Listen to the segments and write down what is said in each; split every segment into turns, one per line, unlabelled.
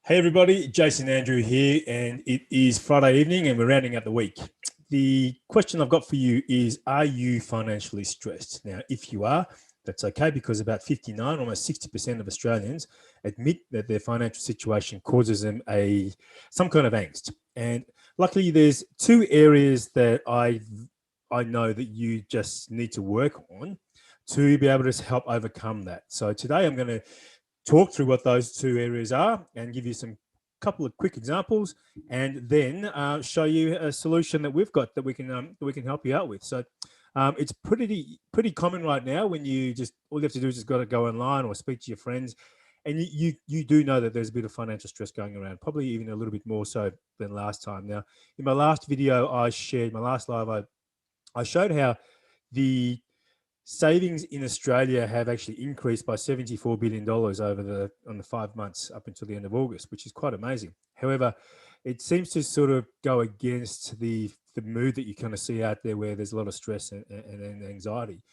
Hey everybody, Jason Andrew here, and it is Friday evening and we're rounding out the week. The question I've got for you is, are you financially stressed? Now, if you are, that's okay, because about 59, almost 60% of Australians admit that their financial situation causes them some kind of angst. And luckily, there's two areas that I know that you just need to work on to be able to help overcome that. So today I'm going to talk through what those two areas are and give you some couple of quick examples, and then show you a solution that we've got that we can help you out with. So it's pretty common right now when you just all you have to do is just got to go online or speak to your friends, and you do know that there's a bit of financial stress going around, probably even a little bit more so than last time. Now, in my last video I shared, my last live, I showed how the savings in Australia have actually increased by $74 billion on the 5 months up until the end of August, which is quite amazing. However, it seems to sort of go against the mood that you kind of see out there, where there's a lot of stress and anxiety.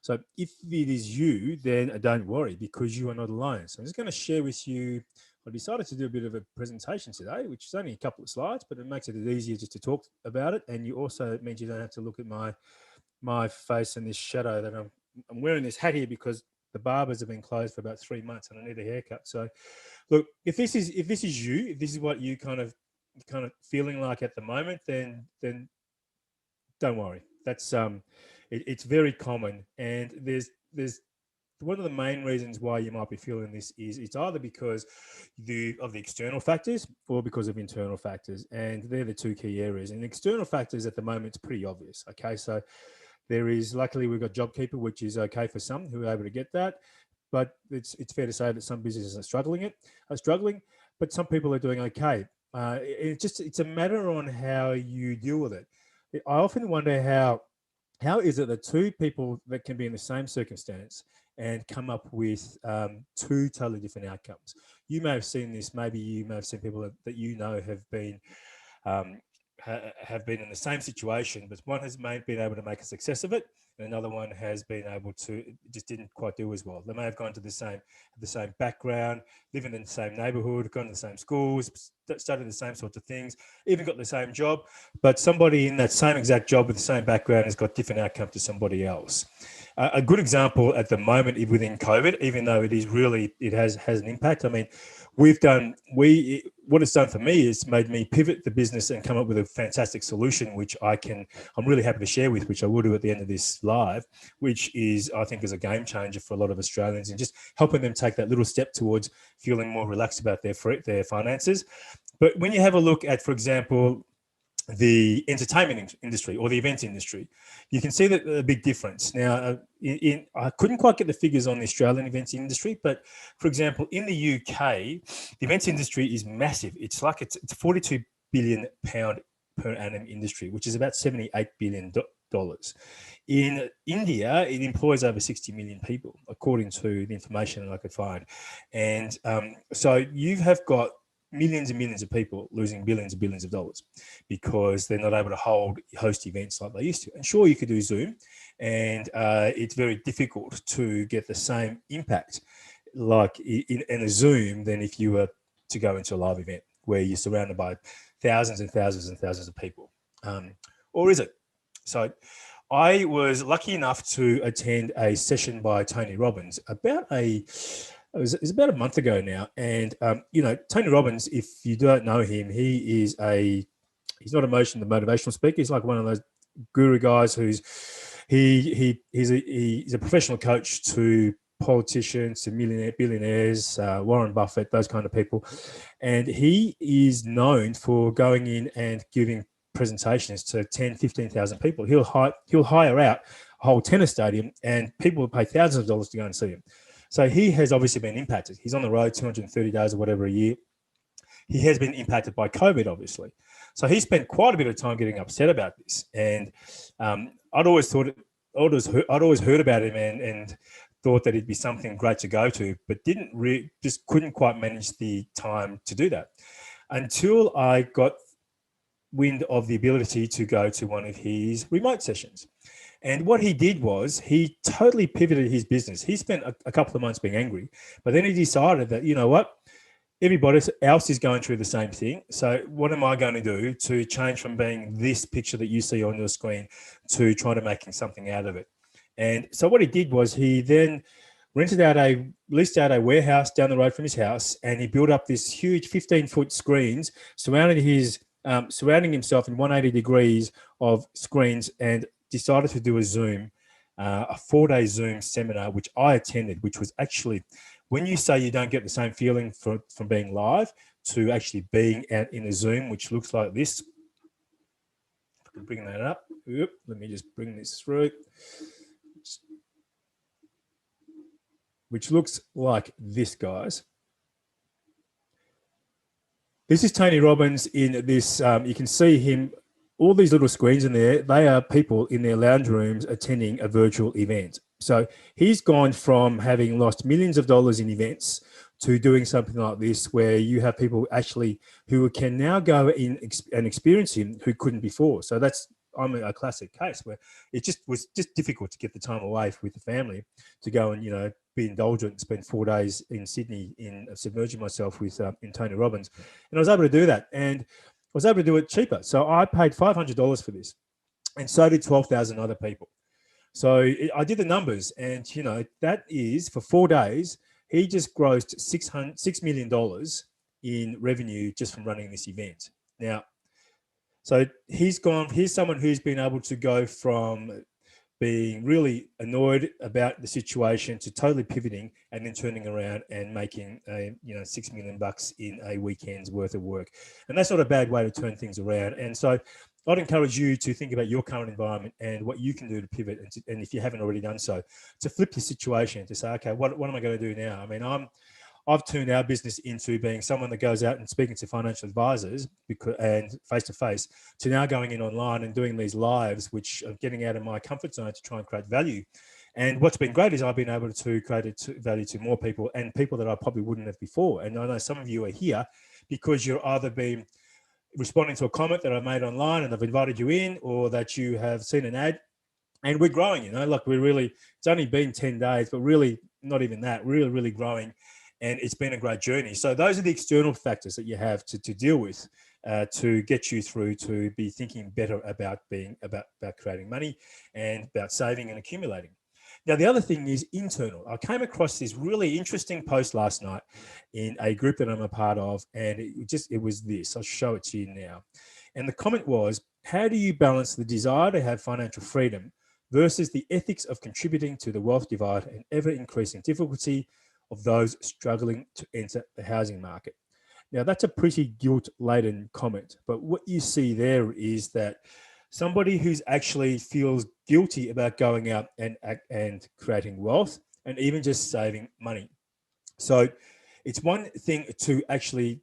So if it is you, then don't worry, because you are not alone. So I'm just going to share with you, I decided to do a bit of a presentation today, which is only a couple of slides, but it makes it easier just to talk about it. And you also, it means you don't have to look at my face and this shadow that I'm wearing this hat here because the barbers have been closed for about 3 months and I need a haircut. So look, if this is you, if this is what you kind of feeling like at the moment, then don't worry. That's it's very common, and there's one of the main reasons why you might be feeling this is it's either because of the external factors or because of internal factors, and they're the two key areas. And external factors at the moment, it's pretty obvious. Okay, so there is, luckily we've got JobKeeper, which is okay for some who are able to get that, but it's fair to say that some businesses are struggling, but some people are doing okay. It's a matter on how you deal with it. I often wonder how is it that two people that can be in the same circumstance and come up with two totally different outcomes? You may have seen this. Maybe you may have seen people that you know um, have been in the same situation, but one has been able to make a success of it, and another one has been able to just didn't quite do as well. They may have gone to the same background, living in the same neighborhood, gone to the same schools, studied the same sorts of things, even got the same job, but somebody in that same exact job with the same background has got different outcome to somebody else. A good example at the moment within COVID, even though it has an impact. I mean, what it's done for me is made me pivot the business and come up with a fantastic solution, which I'm really happy to share with, which I will do at the end of this live, which I think is a game changer for a lot of Australians, and just helping them take that little step towards feeling more relaxed about their finances. But when you have a look at, for example, the entertainment industry or the events industry, you can see that a big difference. Now, I couldn't quite get the figures on the Australian events industry, but for example, in the UK, the events industry is massive. It's like it's a 42 billion pound per annum industry, which is about $78 billion. In India, it employs over 60 million people, according to the information that I could find. And so you have got millions and millions of people losing billions and billions of dollars because they're not able to host events like they used to. And sure, you could do Zoom, and it's very difficult to get the same impact like in a Zoom than if you were to go into a live event where you're surrounded by thousands and thousands and thousands of people. Or is it? So I was lucky enough to attend a session by Tony Robbins it was about a month ago now. And, Tony Robbins, if you don't know him, he's not a motivational speaker. He's like one of those guru guys he's a professional coach to politicians, to billionaires, Warren Buffett, those kind of people. And he is known for going in and giving presentations to 10, 15,000 people. He'll hire out a whole tennis stadium and people will pay thousands of dollars to go and see him. So he has obviously been impacted. He's on the road 230 days or whatever a year. He has been impacted by COVID, obviously. So he spent quite a bit of time getting upset about this. And I'd always heard about him and thought that it'd be something great to go to, but just couldn't quite manage the time to do that until I got wind of the ability to go to one of his remote sessions. And what he did was he totally pivoted his business. He spent a couple of months being angry, but then he decided that, you know what, everybody else is going through the same thing. So what am I going to do to change from being this picture that you see on your screen to trying to making something out of it? And so what he did was he then leased out a warehouse down the road from his house, and he built up this huge 15-foot screens surrounding himself in 180 degrees of screens, and decided to do a 4-day Zoom seminar, which I attended, which was actually, when you say you don't get the same feeling from being live to actually being out in a Zoom, which looks like this. If I can bring that up. Let me just bring this through. Which looks like this, guys. This is Tony Robbins in this. You can see him, all these little screens in there. They are people in their lounge rooms attending a virtual event. So he's gone from having lost millions of dollars in events to doing something like this, where you have people actually who can now go in and experience him who couldn't before. So I'm a classic case where it was just difficult to get the time away with the family to go and, be indulgent and spend 4 days in Sydney in submerging myself in Tony Robbins. And I was able to do that, and I was able to do it cheaper. So I paid $500 for this, and so did 12,000 other people. So I did the numbers, and, that is for 4 days, he just grossed $6 million in revenue just from running this event. Now, so he's someone who's been able to go from being really annoyed about the situation to totally pivoting and then turning around and making $6 million in a weekend's worth of work. And that's not a bad way to turn things around. And so I'd encourage you to think about your current environment and what you can do to pivot. And if you haven't already done so, to flip the situation, to say, okay, what am I going to do now? I mean, I've turned our business into being someone that goes out and speaking to financial advisors and face-to-face, to now going in online and doing these lives, which are getting out of my comfort zone to try and create value. And what's been great is I've been able to create value to more people, and people that I probably wouldn't have before. And I know some of you are here because you're either been responding to a comment that I made online and I've invited you in, or that you have seen an ad. And we're growing, like it's only been 10 days, but really not even that, really, really growing. And it's been a great journey. So those are the external factors that you have to deal with to get you through to be thinking better about creating money and about saving and accumulating. Now, the other thing is internal. I came across this really interesting post last night in a group that I'm a part of, and it was this. I'll show it to you now. And the comment was, how do you balance the desire to have financial freedom versus the ethics of contributing to the wealth divide and ever-increasing difficulty of those struggling to enter the housing market? Now, that's a pretty guilt-laden comment, but what you see there is that somebody who's actually feels guilty about going out and creating wealth and even just saving money. So it's one thing to actually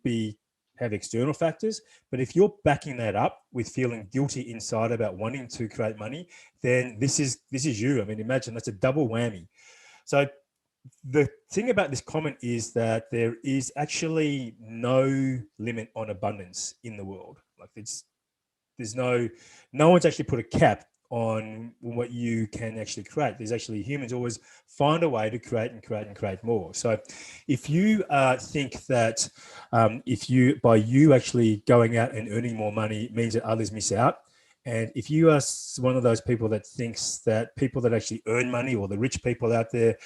have external factors, but if you're backing that up with feeling guilty inside about wanting to create money, then this is you. I mean, imagine that's a double whammy. So the thing about this comment is that there is actually no limit on abundance in the world. Like there's no one's actually put a cap on what you can actually create. There's actually, humans always find a way to create and create and create more. So if you think that by you actually going out and earning more money means that others miss out, and if you are one of those people that thinks that people that actually earn money, or the rich people out there,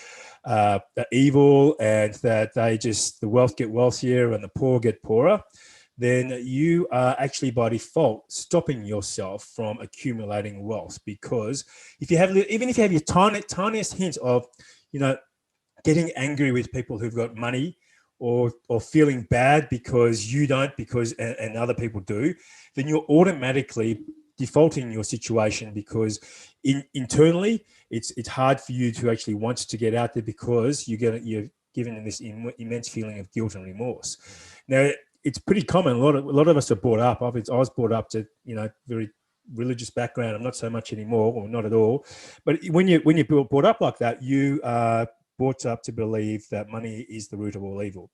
are evil, and that the wealth get wealthier and the poor get poorer, then you are actually by default stopping yourself from accumulating wealth. Because even if you have your tiniest hint of, getting angry with people who've got money, or feeling bad because you don't, and other people do, then you're automatically defaulting your situation, because internally it's hard for you to actually want to get out there, because you're given this immense feeling of guilt and remorse. Now, it's pretty common. A lot of us are brought up. I was brought up to, very religious background. I'm not so much anymore, or not at all. But when you're brought up like that, you are brought up to believe that money is the root of all evil.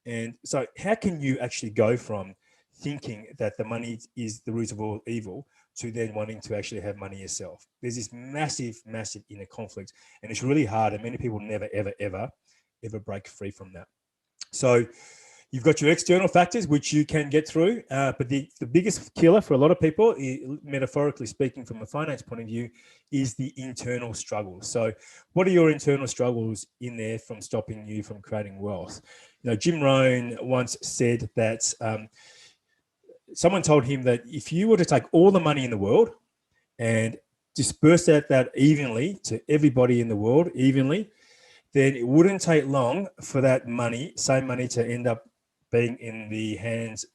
And so how can you actually go from thinking that the money is the root of all evil to then wanting to actually have money yourself? There's this massive, massive inner conflict, and it's really hard. And many people never, ever, ever, ever break free from that. So You've got your external factors, which you can get through, but the biggest killer for a lot of people, metaphorically speaking, from a finance point of view, is the internal struggles. So what are your internal struggles in there from stopping you from creating wealth? You know, Jim Rohn once said that someone told him that if you were to take all the money in the world and disperse that evenly to everybody in the world evenly, then it wouldn't take long for that money, same money, to end up being in the hands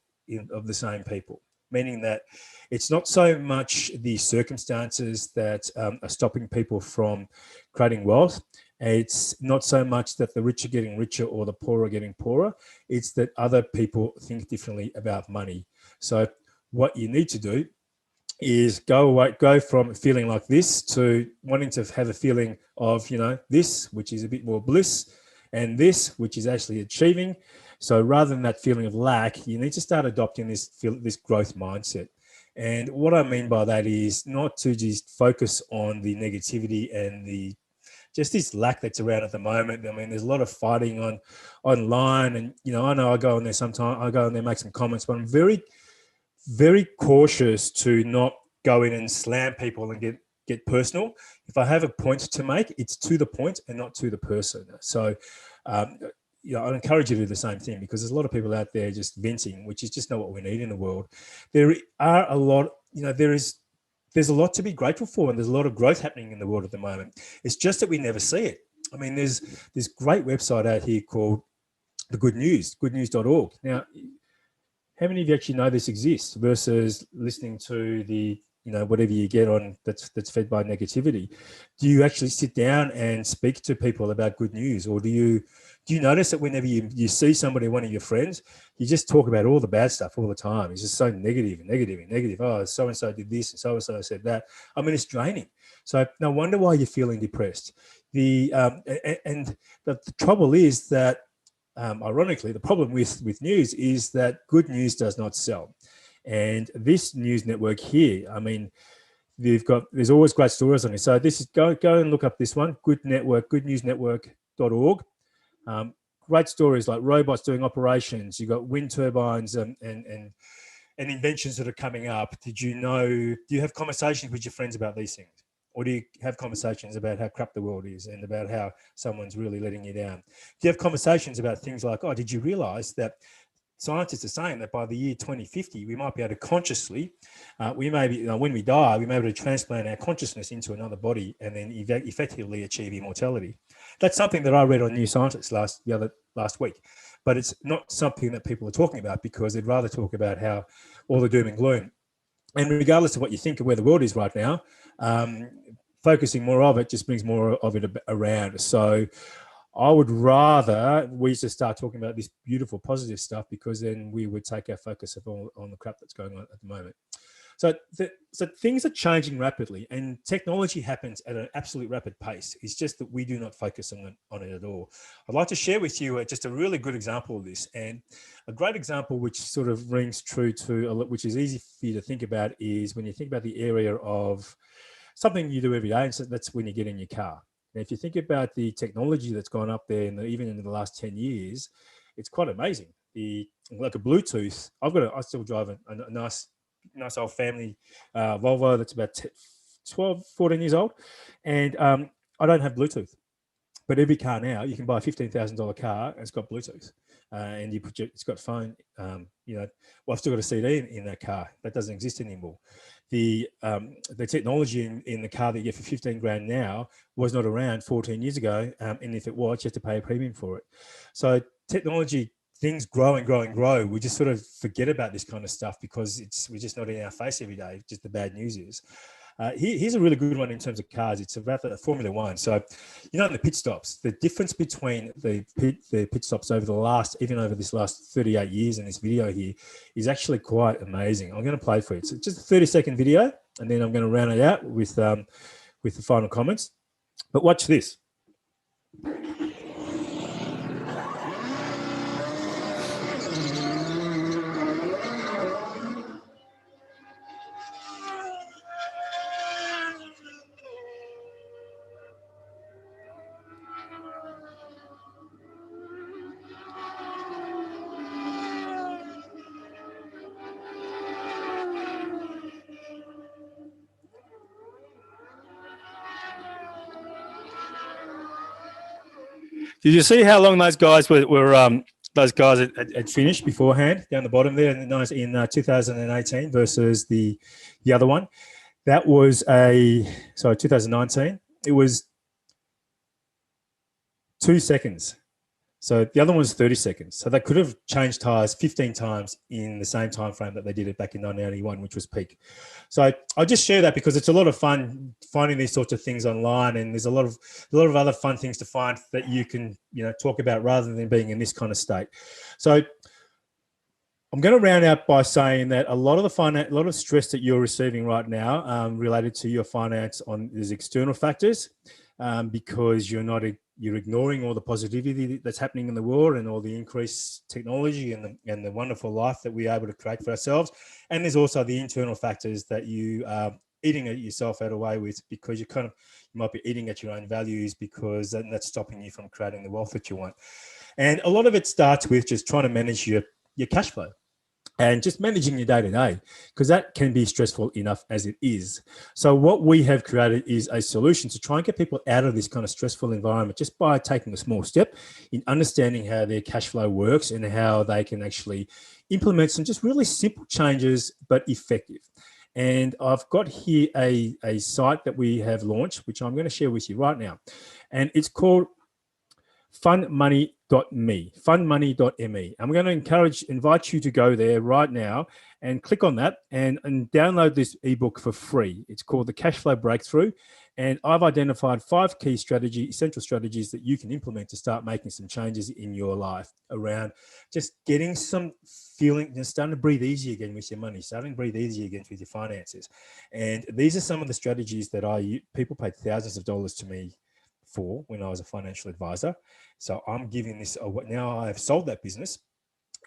of the same people. Meaning that it's not so much the circumstances that are stopping people from creating wealth. It's not so much that the rich are getting richer or the poor are getting poorer. It's that other people think differently about money. So what you need to do is go from feeling like this to wanting to have a feeling of, you know, this, which is a bit more bliss, and this, which is actually achieving. So rather than that feeling of lack, you need to start adopting this growth mindset. And what I mean by that is not to just focus on the negativity and the just this lack that's around at the moment. I mean, there's a lot of fighting online, and you know, I know I go on there sometimes. I go on there, make some comments, but I'm very, very cautious to not go in and slam people and get personal. If I have a point to make, it's to the point and not to the person. So, you know, I'd encourage you to do the same thing, because there's a lot of people out there just venting, which is just not what we need in the world. There are a lot, you know, there's a lot to be grateful for, and there's a lot of growth happening in the world at the moment. It's just that we never see it. I mean, there's this great website out here called The Good News, goodnews.org. Now, how many of you actually know this exists versus listening to the, you know, whatever you get on that's fed by negativity? Do you actually sit down and speak to people about good news? Or do you notice that whenever you see somebody, one of your friends, you just talk about all the bad stuff all the time? It's just so negative and negative and negative. Oh, so-and-so did this and so-and-so said that. I mean, it's draining. So no wonder why you're feeling depressed. And the trouble is that, ironically, the problem with news is that good news does not sell. And this news network here, I mean, there's always great stories on it. So this is, go and look up this one, goodnewsnetwork.org. Great stories like robots doing operations. You've got wind turbines and inventions that are coming up. Do you have conversations with your friends about these things? Or do you have conversations about how crap the world is and about how someone's really letting you down? Do you have conversations about things like, oh, did you realize that scientists are saying that by the year 2050, we might be able to consciously, when we die, we may be able to transplant our consciousness into another body and then effectively achieve immortality. That's something that I read on New Scientist last week, but it's not something that people are talking about, because they'd rather talk about how all the doom and gloom. And regardless of what you think of where the world is right now, focusing more of it just brings more of it around. So I would rather we just start talking about this beautiful, positive stuff, because then we would take our focus on the crap that's going on at the moment. So things are changing rapidly, and technology happens at an absolute rapid pace. It's just that we do not focus on it at all. I'd like to share with you just a really good example of this, and a great example which sort of rings true to, which is easy for you to think about, is when you think about the area of something you do every day, and so that's when you get in your car. Now, if you think about the technology that's gone up there, even in the last 10 years, it's quite amazing. Like a Bluetooth, I still drive a nice old family Volvo that's about 12, 14 years old. And I don't have Bluetooth. But every car now, you can buy a $15,000 car and it's got Bluetooth. And it's got phone, well, I've still got a CD in that car. That doesn't exist anymore. The technology in the car that you get for 15 grand now was not around 14 years ago. And if it was, you have to pay a premium for it. So technology, things grow and grow and grow. We just sort of forget about this kind of stuff because we're just not in our face every day. Just the bad news is. Here's a really good one in terms of cars. It's about the Formula One. So, in the pit stops, the difference between the pit stops over this last 38 years in this video here is actually quite amazing. I'm going to play for you. It's just a 30-second video, and then I'm going to round it out with the final comments. But watch this. Did you see how long those guys were those guys had finished beforehand down the bottom there in 2018 versus the other one? That was 2019. It was 2 seconds. So the other one was 30 seconds. So they could have changed tires 15 times in the same time frame that they did it back in 1981, which was peak. So I just share that because it's a lot of fun finding these sorts of things online, and there's a lot of other fun things to find that you can talk about rather than being in this kind of state. So I'm going to round out by saying that a lot of stress that you're receiving right now related to your finance on these external factors, because you're ignoring all the positivity that's happening in the world and all the increased technology and the wonderful life that we're able to create for ourselves. And there's also the internal factors that you are eating at yourself out of way with, because you might be eating at your own values, because that's stopping you from creating the wealth that you want. And a lot of it starts with just trying to manage your cash flow and just managing your day-to-day, because that can be stressful enough as it is. So what we have created is a solution to try and get people out of this kind of stressful environment just by taking a small step in understanding how their cash flow works and how they can actually implement some just really simple changes, but effective. And I've got here a site that we have launched, which I'm going to share with you right now. And it's called fundmoney.me, fundmoney.me. I'm going to invite you to go there right now and click on that and download this ebook for free. It's called The Cashflow Breakthrough. And I've identified 5 key essential strategies that you can implement to start making some changes in your life around just getting some feeling, starting to breathe easy again with your money, starting to breathe easy again with your finances. And these are some of the strategies that people paid thousands of dollars to me for when I was a financial advisor. So I'm giving this away. Now I've sold that business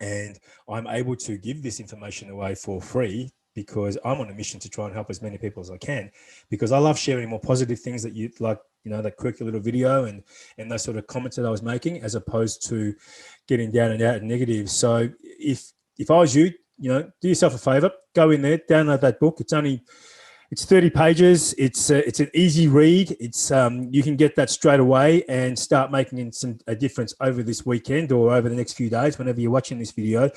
and I'm able to give this information away for free, because I'm on a mission to try and help as many people as I can, because I love sharing more positive things that you like, that quirky little video and those sort of comments that I was making, as opposed to getting down and out and negative. So if I was you, do yourself a favor, go in there, download that book. It's 30 pages. It's an easy read. It's you can get that straight away and start making a difference over this weekend or over the next few days, whenever you're watching this video.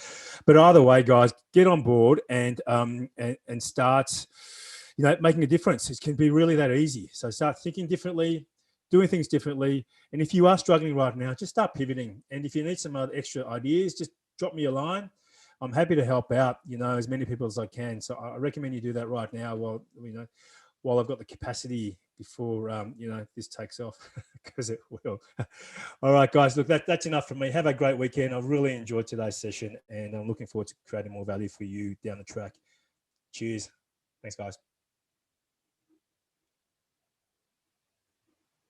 But either way, guys, get on board and start, making a difference. It can be really that easy. So start thinking differently, doing things differently. And if you are struggling right now, just start pivoting. And if you need some other extra ideas, just drop me a line. I'm happy to help out, as many people as I can. So I recommend you do that right now while I've got the capacity before, this takes off, because it will. All right, guys, look, that's enough from me. Have a great weekend. I've really enjoyed today's session, and I'm looking forward to creating more value for you down the track. Cheers. Thanks, guys.